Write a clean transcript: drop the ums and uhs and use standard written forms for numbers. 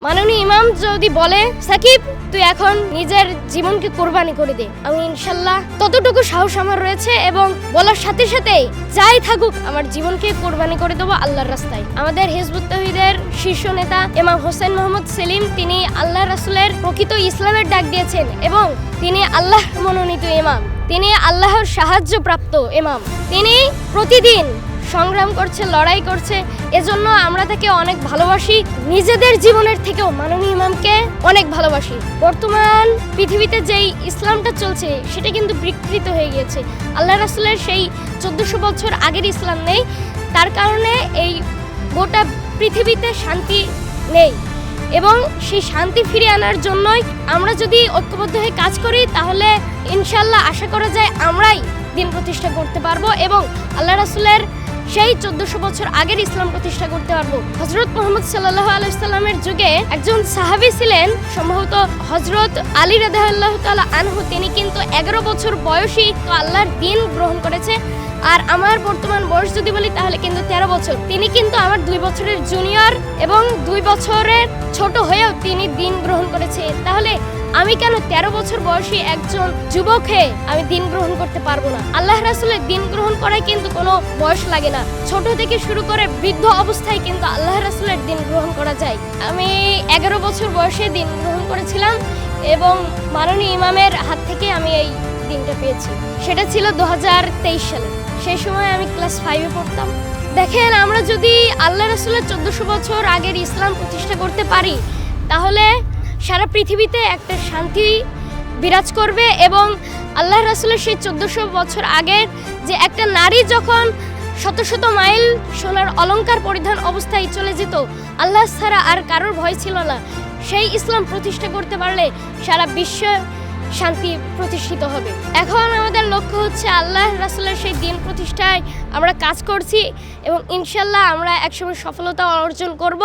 মাননীয় ইমাম যদি বলে সাকিব তুই এখন নিজের জীবনকে কোরবানি করে দে, আমি ইনশাল্লাহ ততটুকু সাহস আমার রয়েছে এবং বলার সাথে সাথেই যাই থাকুক আমার জীবনকে কোরবানি করে দেবো আল্লাহর রাস্তায়। আমাদের হিজবুত তাওহীদের শীর্ষ নেতা ইমাম হোসেন মোহাম্মদ সেলিম তিনি আল্লাহ রাসূলের প্রকৃত ইসলামের ডাক দিয়েছেন এবং তিনি আল্লাহ মনোনীত ইমাম, তিনি আল্লাহর সাহায্যপ্রাপ্ত ইমাম। তিনি প্রতিদিন সংগ্রাম করছে, লড়াই করছে, এজন্য আমরা তাকে অনেক ভালোবাসি। নিজেদের জীবনের থেকেও মাননীয় ইমামকে অনেক ভালোবাসি। বর্তমান পৃথিবীতে যেই ইসলামটা চলছে সেটা কিন্তু বিকৃত হয়ে গিয়েছে। আল্লাহ রাসূলের সেই 1400 বছর আগের ইসলাম নেই, তার কারণে এই গোটা পৃথিবীতে শান্তি নেই এবং সেই শান্তি ফিরিয়ে আনার জন্যই আমরা যদি ঐক্যবদ্ধ হয়ে কাজ করি তাহলে ইনশাল্লাহ আশা করা যায় আমরাই দিন প্রতিষ্ঠা করতে পারবো এবং আল্লাহ রাসূলের সেই 1400 বছর আগের ইসলাম প্রতিষ্ঠা করতে পারবো। হযরত মুহাম্মদ সাল্লাল্লাহু আলাইহি সাল্লামের যুগে একজন সাহাবী ছিলেন, সম্ভবত হযরত আলী রাদিয়াল্লাহু তাআলা আনহু, তিনি কিন্তু 11 বছর বয়সী তো আল্লাহর দ্বীন গ্রহণ করেছে। আর আমার বর্তমান বয়স যদি বলি তাহলে কিন্তু 13 বছর। তিনি কিন্তু আমার 2 বছরের জুনিয়র এবং 2 বছরের ছোট হয়েও তিনি দ্বীন গ্রহণ করেছে। তাহলে আমি কেন 13 বছর বয়সী একজন যুবক হয়ে আমি দ্বীন গ্রহণ করতে পারবো না? আল্লাহ রাসূলের দ্বীন গ্রহণ করায় কিন্তু কোনো বয়স লাগে না, ছোট থেকে শুরু করে বৃদ্ধ অবস্থায় কিন্তু আল্লাহ রাসূলের দ্বীন গ্রহণ করা যায়। আমি 11 বছর বয়সে দ্বীন গ্রহণ করেছিলাম এবং মাননীয় ইমামের হাত থেকে আমি এই দ্বীনটা পেয়েছি। সেটা ছিল 2023 সালে। সেই সময় আমি ক্লাস 5-এ পড়তাম। দেখেন, আমরা যদি আল্লাহ রাসূলের 1400 বছর আগের ইসলাম প্রতিষ্ঠা করতে পারি তাহলে সারা পৃথিবীতে একটা শান্তি বিরাজ করবে এবং আল্লাহ রাসূলের সেই 1400 বছর আগের যে একটা নারী যখন শত শত মাইল সোনার অলংকার পরিধান অবস্থায় চলে যেত, আল্লাহ ছাড়া আর কারোর ভয় ছিল না, সেই ইসলাম প্রতিষ্ঠা করতে পারলে সারা বিশ্ব শান্তি প্রতিষ্ঠিত হবে। এখন আমাদের লক্ষ্য হচ্ছে আল্লাহ রাসূলের সেই দ্বীন প্রতিষ্ঠায় আমরা কাজ করছি এবং ইনশাল্লাহ আমরা একসময় সফলতা অর্জন করব।